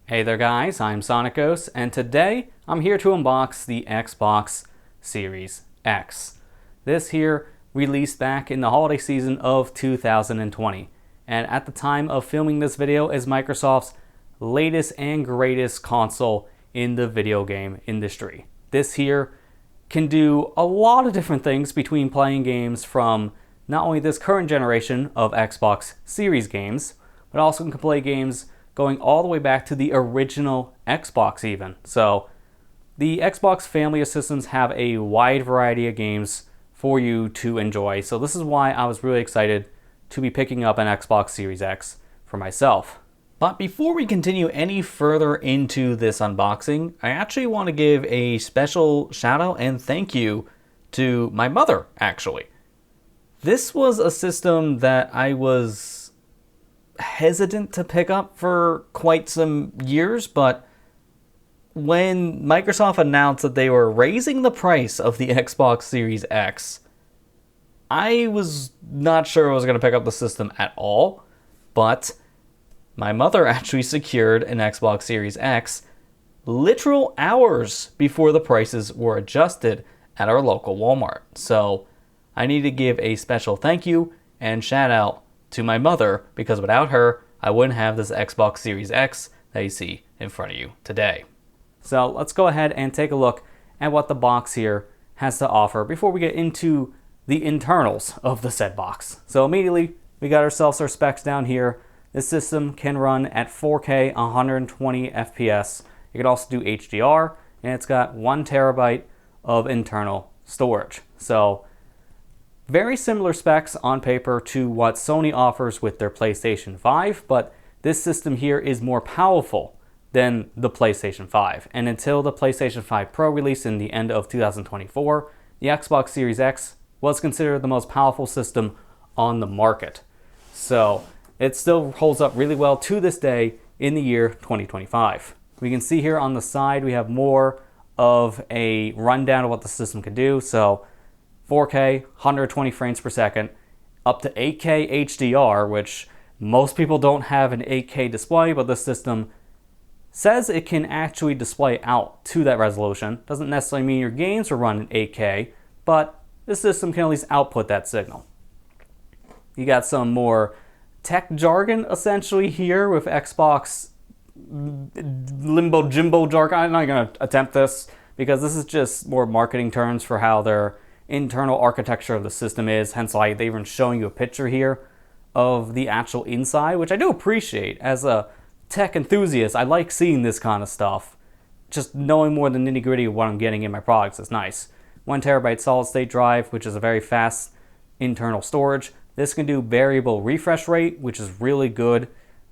Hey there guys, I'm SonicGhost, and today I'm here to unbox the Xbox Series X. This here released back in the holiday season of 2020, and at the time of filming this video is Microsoft's latest and greatest console in the video game industry. This here can do a lot of different things between playing games from not only this current generation of Xbox Series games, but also can play games going all the way back to the original Xbox even. So the Xbox family of systems have a wide variety of games for you to enjoy. So this is why I was really excited to be picking up an Xbox Series X for myself. But before we continue any further into this unboxing, I actually want to give a special shout out and thank you to my mother, actually. This was a system that I was hesitant to pick up for quite some years, but when Microsoft announced that they were raising the price of the Xbox Series X, I was not sure I was going to pick up the system at all, but my mother actually secured an Xbox Series X literal hours before the prices were adjusted at our local Walmart. So I need to give a special thank you and shout out to my mother, because without her, I wouldn't have this Xbox Series X that you see in front of you today. So let's go ahead and take a look at what the box here has to offer before we get into the internals of the said box. So immediately, we got ourselves our specs down here. This system can run at 4K 120 FPS. It can also do HDR, and it's got 1 terabyte of internal storage. So very similar specs on paper to what Sony offers with their PlayStation 5, but this system here is more powerful than the PlayStation 5. And until the PlayStation 5 Pro release in the end of 2024, the Xbox Series X was considered the most powerful system on the market. So it still holds up really well to this day in the year 2025. We can see here on the side we have more of a rundown of what the system can do. So 4K, 120 frames per second, up to 8K HDR, which most people don't have an 8K display, but the system says it can actually display out to that resolution. Doesn't necessarily mean your games will run in 8K, but this system can at least output that signal. You got some more tech jargon essentially here with Xbox limbo jimbo jargon. I'm not going to attempt this because this is just more marketing terms for how their internal architecture of the system is, hence why they're even showing you a picture here of the actual inside, which I do appreciate. As a tech enthusiast, I like seeing this kind of stuff. Just knowing more the nitty-gritty of what I'm getting in my products is nice. 1 terabyte solid state drive, which is a very fast internal storage. This can do variable refresh rate, which is really good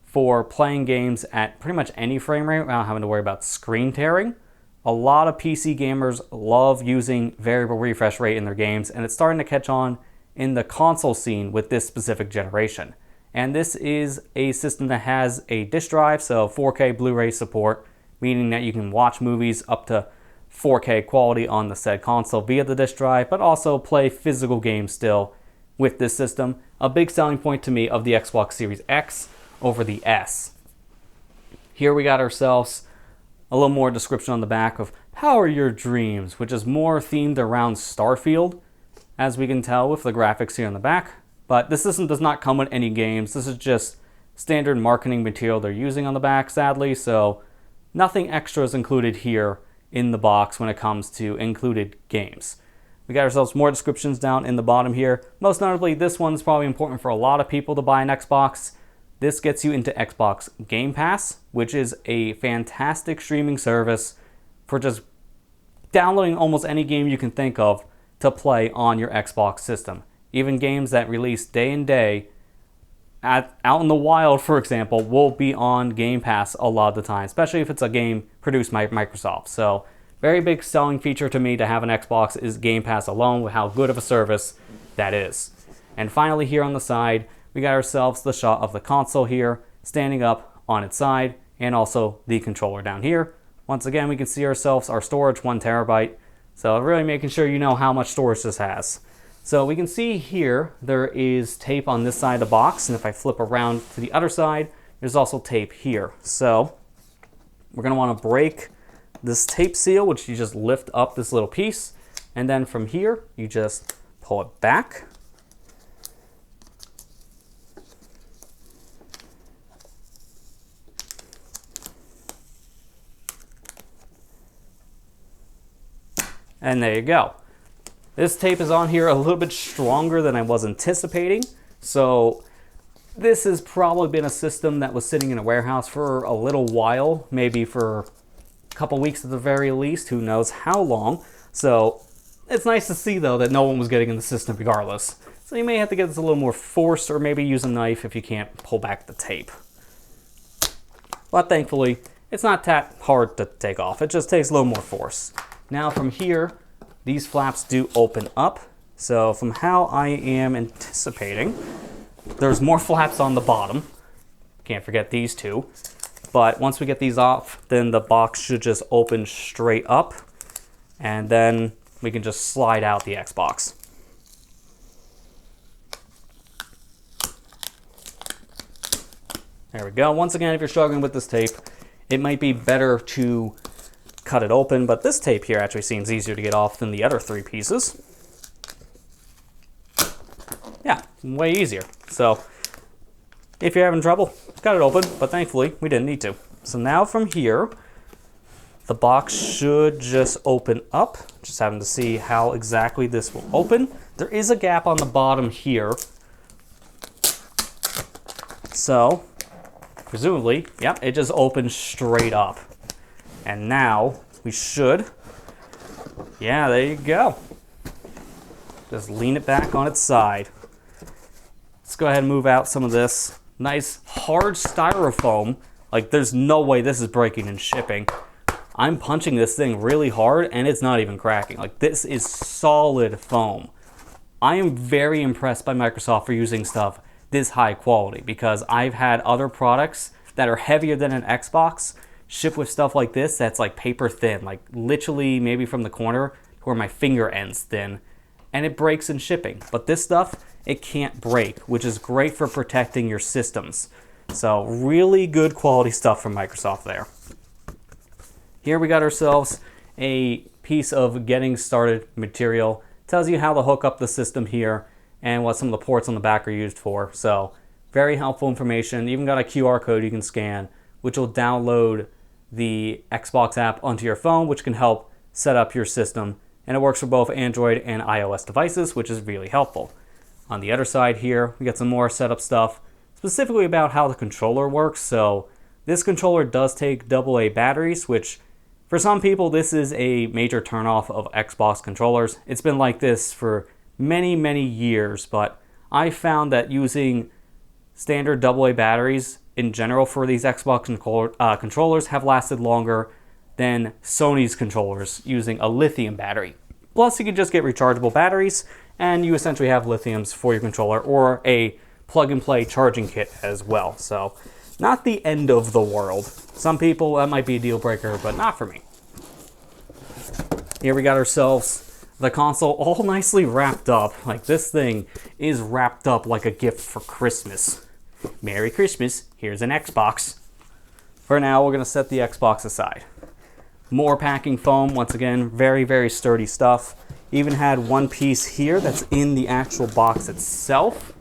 for playing games at pretty much any frame rate without having to worry about screen tearing. A lot of PC gamers love using variable refresh rate in their games, and it's starting to catch on in the console scene with this specific generation. And this is a system that has a disk drive, so 4K Blu-ray support, meaning that you can watch movies up to 4K quality on the said console via the disk drive, but also play physical games still with this system. A big selling point to me of the Xbox Series X over the S. Here we got ourselves a little more description on the back of Power Your Dreams, which is more themed around Starfield, as we can tell with the graphics here on the back. But this system does not come with any games. This is just standard marketing material they're using on the back, sadly, so nothing extra is included here in the box when it comes to included games. We got ourselves more descriptions down in the bottom here. Most notably, this one's probably important for a lot of people to buy an Xbox. This gets you into Xbox Game Pass, which is a fantastic streaming service for just downloading almost any game you can think of to play on your Xbox system. Even games that release day and day out in the wild, for example, will be on Game Pass a lot of the time, especially if it's a game produced by Microsoft. So very big selling feature to me to have an Xbox is Game Pass alone, with how good of a service that is. And finally here on the side, we got ourselves the shot of the console here, standing up on its side, and also the controller down here. Once again, we can see ourselves our storage, 1 terabyte. So really making sure you know how much storage this has. So we can see here, there is tape on this side of the box, and if I flip around to the other side, there's also tape here. So we're going to want to break this tape seal, which you just lift up this little piece, and then from here you just pull it back. And there you go. This tape is on here a little bit stronger than I was anticipating. So this has probably been a system that was sitting in a warehouse for a little while, maybe for a couple weeks at the very least, who knows how long. So it's nice to see though that no one was getting in the system regardless. So you may have to get this a little more force, or maybe use a knife if you can't pull back the tape. But thankfully, it's not that hard to take off. It just takes a little more force. Now from here, these flaps do open up. So from how I am anticipating, there's more flaps on the bottom. Can't forget these two. But once we get these off, then the box should just open straight up. And then we can just slide out the Xbox. There we go. Once again, if you're struggling with this tape, it might be better to cut it open, but this tape here actually seems easier to get off than the other three pieces. Yeah, way easier. So if you're having trouble, cut it open, but thankfully we didn't need to. So now from here, the box should just open up. Just having to see how exactly this will open. There is a gap on the bottom here. So presumably, yep, it just opens straight up. And now we should, yeah, there you go. Just lean it back on its side. Let's go ahead and move out some of this nice hard styrofoam. Like there's no way this is breaking and shipping. I'm punching this thing really hard and it's not even cracking. Like this is solid foam. I am very impressed by Microsoft for using stuff this high quality, because I've had other products that are heavier than an Xbox ship with stuff like this that's like paper thin, like literally maybe from the corner to where my finger ends thin, and it breaks in shipping. But this stuff, it can't break, which is great for protecting your systems. So really good quality stuff from Microsoft there. Here we got ourselves a piece of getting started material. Tells you how to hook up the system here and what some of the ports on the back are used for. So very helpful information. Even got a QR code you can scan, which will download the Xbox app onto your phone, which can help set up your system. And it works for both Android and iOS devices, which is really helpful. On the other side here, we got some more setup stuff, specifically about how the controller works. So this controller does take AA batteries, which for some people, this is a major turnoff of Xbox controllers. It's been like this for many, many years, but I found that using standard AA batteries in general for these Xbox controllers have lasted longer than Sony's controllers using a lithium battery. Plus, you can just get rechargeable batteries, and you essentially have lithiums for your controller, or a plug-and-play charging kit as well. So, not the end of the world. Some people, that might be a deal breaker, but not for me. Here we got ourselves the console all nicely wrapped up. Like, this thing is wrapped up like a gift for Christmas. Merry Christmas, here's an Xbox. For now, we're going to set the Xbox aside. More packing foam, once again, very, very sturdy stuff. Even had one piece here that's in the actual box itself,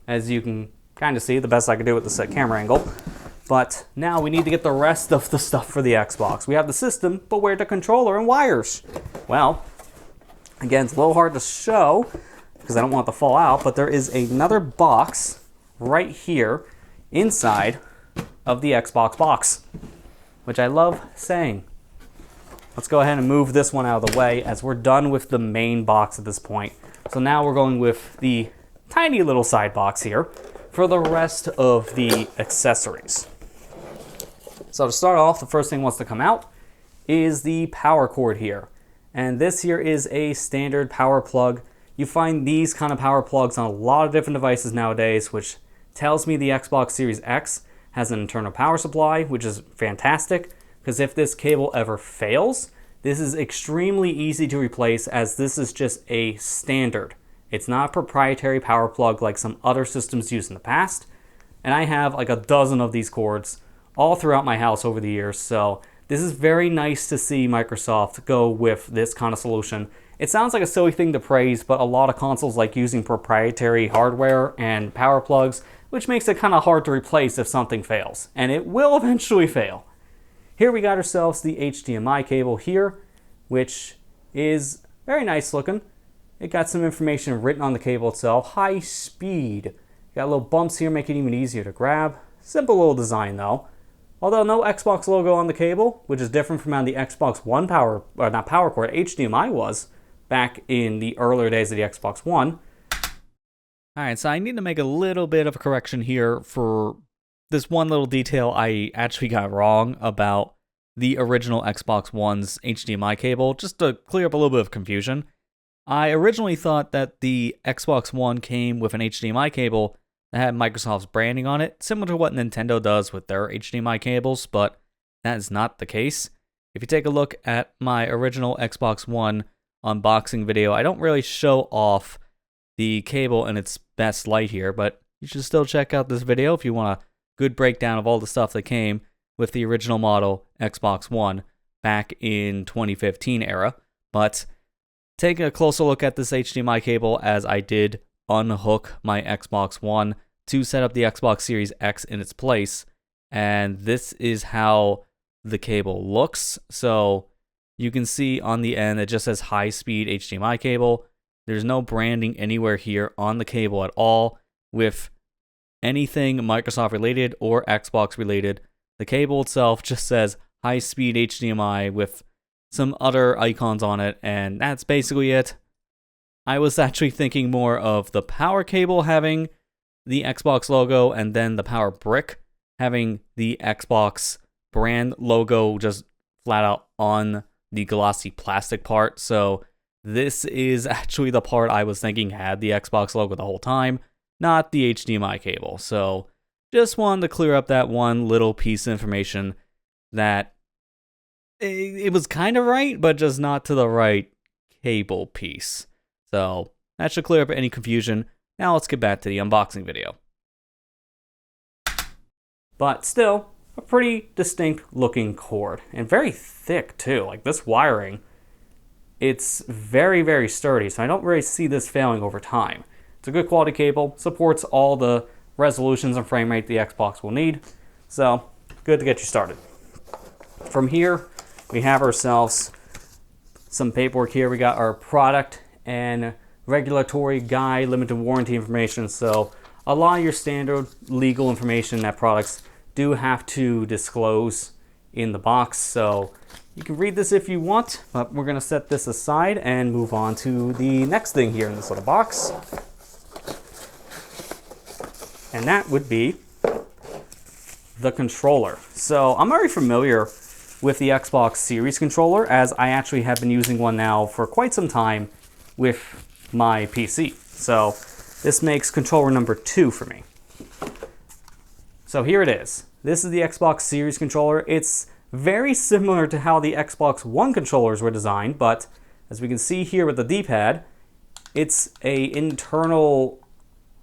as you can kind of see, the best I could do with the camera angle. But now we need to get the rest of the stuff for the Xbox. We have the system, but where's the controller and wires? Well, again, it's a little hard to show because I don't want it to fall out, but there is another box right here inside of the Xbox box, which I love saying. Let's go ahead and move this one out of the way, as we're done with the main box at this point. So now we're going with the tiny little side box here for the rest of the accessories. So to start off, the first thing wants to come out is the power cord here. And this here is a standard power plug. You find these kind of power plugs on a lot of different devices nowadays, which tells me the Xbox Series X has an internal power supply, which is fantastic, because if this cable ever fails, this is extremely easy to replace, as this is just a standard. It's not a proprietary power plug like some other systems used in the past. And I have like a dozen of these cords all throughout my house over the years, so This is very nice to see Microsoft go with this kind of solution. It sounds like a silly thing to praise, but a lot of consoles like using proprietary hardware and power plugs, which makes it kind of hard to replace if something fails. And it will eventually fail. Here we got ourselves the HDMI cable here, which is very nice looking. It got some information written on the cable itself. High speed. Got little bumps here, make it even easier to grab. Simple little design though. Although no Xbox logo on the cable, which is different from how the Xbox One power cord, HDMI was back in the earlier days of the Xbox One. Alright, so I need to make a little bit of a correction here for this one little detail I actually got wrong about the original Xbox One's HDMI cable, just to clear up a little bit of confusion. I originally thought that the Xbox One came with an HDMI cable that had Microsoft's branding on it, similar to what Nintendo does with their HDMI cables, but that is not the case. If you take a look at my original Xbox One unboxing video, I don't really show off the cable in its best light here, but you should still check out this video if you want a good breakdown of all the stuff that came with the original model Xbox One back in 2015 era. But take a closer look at this HDMI cable as I did unhook my Xbox One to set up the Xbox Series X in its place. And this is how the cable looks. So you can see on the end, it just says high-speed HDMI cable. There's no branding anywhere here on the cable at all with anything Microsoft related or Xbox related. The cable itself just says high-speed HDMI with some other icons on it, and that's basically it. I was actually thinking more of the power cable having the Xbox logo and then the power brick having the Xbox brand logo just flat out on the glossy plastic part. So this is actually the part I was thinking had the Xbox logo the whole time, not the HDMI cable. So just wanted to clear up that one little piece of information that it was kind of right, but just not to the right cable piece. So that should clear up any confusion. Now let's get back to the unboxing video. But still, a pretty distinct looking cord, and very thick too. Like this wiring, it's very, very sturdy, so I don't really see this failing over time. It's a good quality cable, supports all the resolutions and frame rate the Xbox will need, so good to get you started. From here, we have ourselves some paperwork here. We got our product and regulatory guide, limited warranty information, so a lot of your standard legal information that products do have to disclose in the box, so you can read this if you want, but we're going to set this aside and move on to the next thing here in this little box. And that would be the controller. So I'm very familiar with the Xbox Series controller, as I actually have been using one now for quite some time with my PC. So this makes controller number 2 for me. So here it is. This is the Xbox Series controller. It's very similar to how the Xbox One controllers were designed, but as we can see here with the D-pad, it's an internal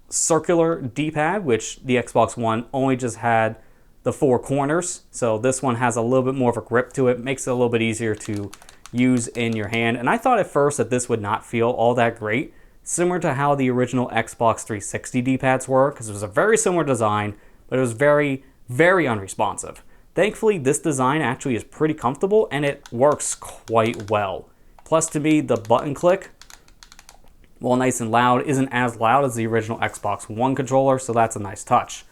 circular D-pad, which the Xbox One only just had the 4 corners. So this one has a little bit more of a grip to it, makes it a little bit easier to use in your hand. And I thought at first that this would not feel all that great, similar to how the original Xbox 360 D-pads were, because it was a very similar design, but it was very, very unresponsive. Thankfully, this design actually is pretty comfortable and it works quite well. Plus, to me, the button click, while nice and loud, isn't as loud as the original Xbox One controller, so that's a nice touch.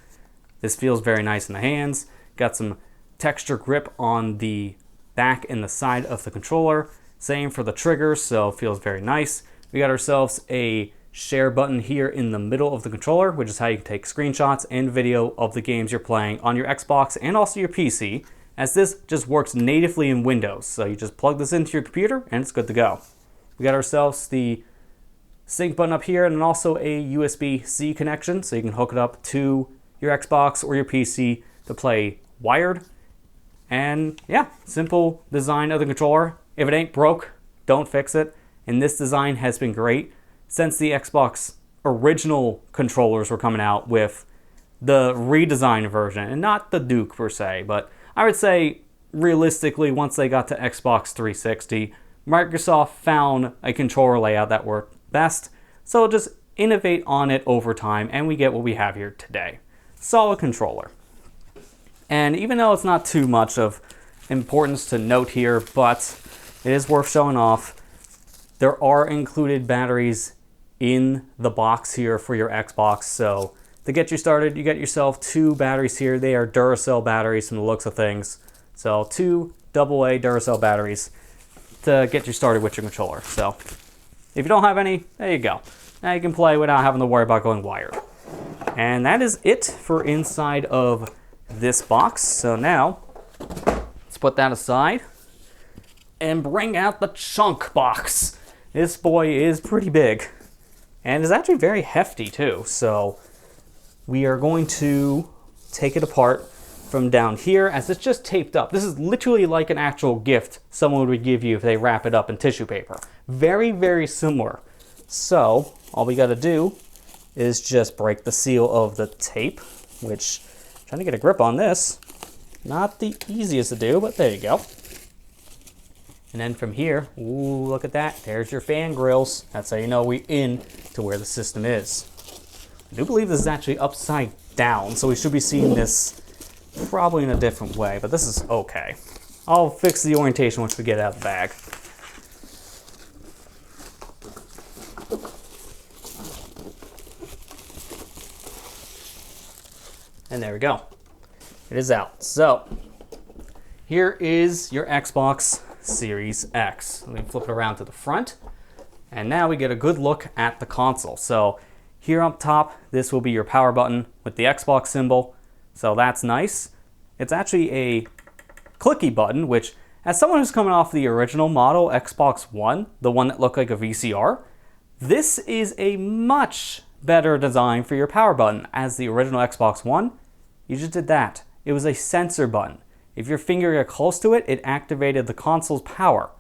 This feels very nice in the hands. Got some texture grip on the back and the side of the controller. Same for the triggers, so it feels very nice. We got ourselves a share button here in the middle of the controller, which is how you can take screenshots and video of the games you're playing on your Xbox and also your PC, as this just works natively in Windows. So you just plug this into your computer and it's good to go. We got ourselves the sync button up here and then also a USB-C connection, so you can hook it up to your Xbox or your PC to play wired. And yeah, simple design of the controller. If it ain't broke, don't fix it. And this design has been great since the Xbox original controllers were coming out with the redesigned version, and not the Duke per se, but I would say realistically, once they got to Xbox 360, Microsoft found a controller layout that worked best, so just innovate on it over time, and we get what we have here today. Solid controller. And even though it's not too much of importance to note here, but it is worth showing off, there are included batteries in the box here for your Xbox. So to get you started, you get yourself 2 batteries here. They are Duracell batteries from the looks of things. So 2 AA Duracell batteries to get you started with your controller. So if you don't have any, there you go. Now you can play without having to worry about going wired. And that is it for inside of this box. So now let's put that aside and bring out the chunk box. This boy is pretty big and is actually very hefty too. So we are going to take it apart from down here as it's just taped up. This is literally like an actual gift someone would give you if they wrap it up in tissue paper. Very, very similar. So all we got to do is just break the seal of the tape, which, trying to get a grip on this, not the easiest to do, but there you go. And then from here, ooh, look at that. There's your fan grills. That's how you know we're in to where the system is. I do believe this is actually upside down, so we should be seeing this probably in a different way, but this is okay. I'll fix the orientation once we get it out of the bag. And there we go. It is out. So here is your Xbox Series X. Let me flip it around to the front. And now we get a good look at the console. So here up top, this will be your power button with the Xbox symbol. So that's nice. It's actually a clicky button, which, as someone who's coming off the original model, Xbox One, the one that looked like a VCR, this is a much better design for your power button. As the original Xbox One, you just did that. It was a sensor button. If your finger got close to it, it activated the console's power.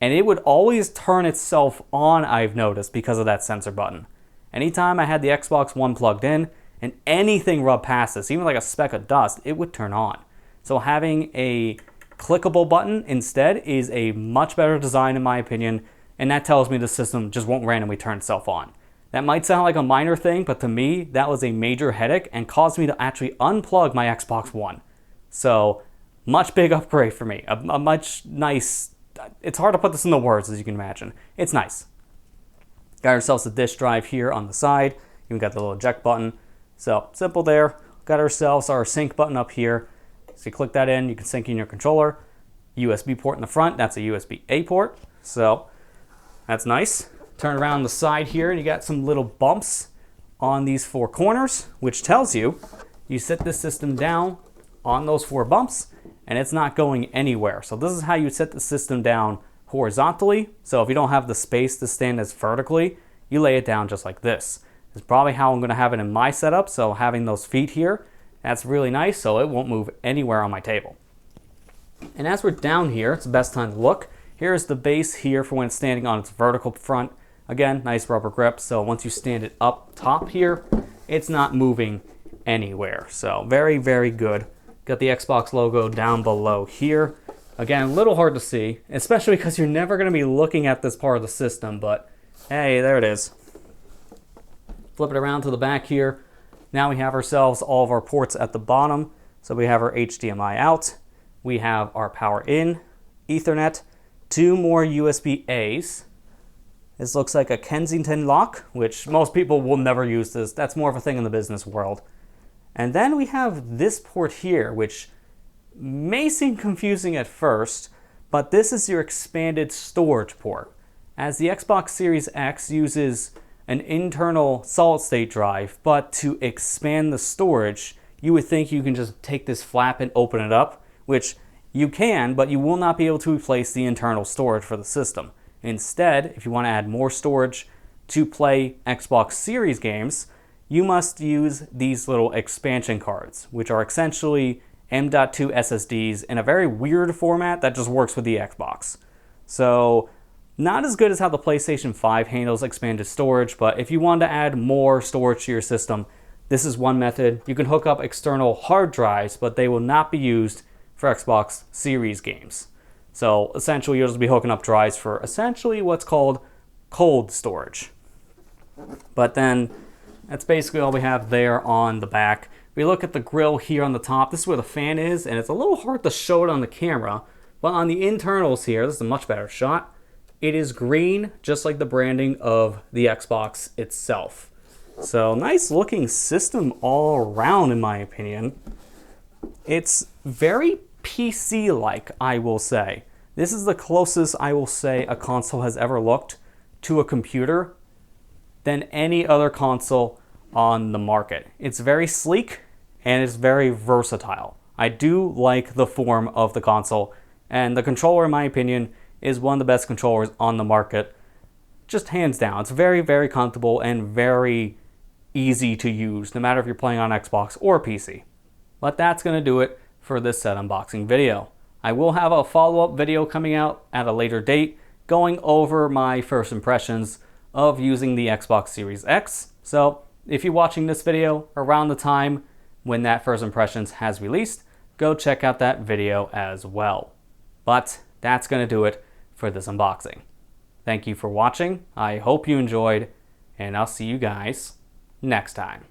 And it would always turn itself on, I've noticed, because of that sensor button. Anytime I had the Xbox One plugged in, and anything rubbed past this, even like a speck of dust, it would turn on. So having a clickable button instead is a much better design in my opinion, and that tells me the system just won't randomly turn itself on. That might sound like a minor thing, but to me, that was a major headache and caused me to actually unplug my Xbox One. So, much big upgrade for me. A much nice, it's hard to put this into words as you can imagine. It's nice. Got ourselves a disk drive here on the side. Even got the little eject button. So, simple there. Got ourselves our sync button up here. So you click that in, you can sync in your controller. USB port in the front, that's a USB-A port. So, that's nice. Turn around the side here and you got some little bumps on these 4 corners, which tells you set this system down on those 4 bumps and it's not going anywhere. So this is how you set the system down horizontally. So if you don't have the space to stand as vertically, you lay it down just like this. This is probably how I'm going to have it in my setup. So having those feet here, that's really nice so it won't move anywhere on my table. And as we're down here, it's the best time to look. Here's the base here for when it's standing on its vertical front. Again, nice rubber grip, so once you stand it up top here, it's not moving anywhere. So very, very good. Got the Xbox logo down below here. Again, a little hard to see, especially because you're never going to be looking at this part of the system, but hey, there it is. Flip it around to the back here. Now we have ourselves all of our ports at the bottom. So we have our HDMI out. We have our power in, Ethernet, 2 more USB-As. This looks like a Kensington lock, which most people will never use this. That's more of a thing in the business world. And then we have this port here, which may seem confusing at first, but this is your expanded storage port. As the Xbox Series X uses an internal solid-state drive, but to expand the storage, you would think you can just take this flap and open it up, which you can, but you will not be able to replace the internal storage for the system. Instead, if you want to add more storage to play Xbox Series games, you must use these little expansion cards, which are essentially M.2 SSDs in a very weird format that just works with the Xbox. So, not as good as how the PlayStation 5 handles expanded storage, but if you want to add more storage to your system, this is one method. You can hook up external hard drives, but they will not be used for Xbox Series games. So essentially you'll just be hooking up drives for essentially what's called cold storage. But then that's basically all we have there on the back. We look at the grill here on the top. This is where the fan is, and it's a little hard to show it on the camera, but on the internals here, this is a much better shot. It is green, just like the branding of the Xbox itself. So nice looking system all around, in my opinion. It's very PC-like, I will say. This is the closest I will say a console has ever looked to a computer than any other console on the market. It's very sleek and it's very versatile. I do like the form of the console, and the controller, in my opinion, is one of the best controllers on the market. Just hands down. It's very, very comfortable and very easy to use, no matter if you're playing on Xbox or PC. But that's going to do it for this set unboxing video. I will have a follow-up video coming out at a later date going over my first impressions of using the Xbox Series X. So if you're watching this video around the time when that first impressions has released, go check out that video as well. But that's going to do it for this unboxing. Thank you for watching. I hope you enjoyed, and I'll see you guys next time.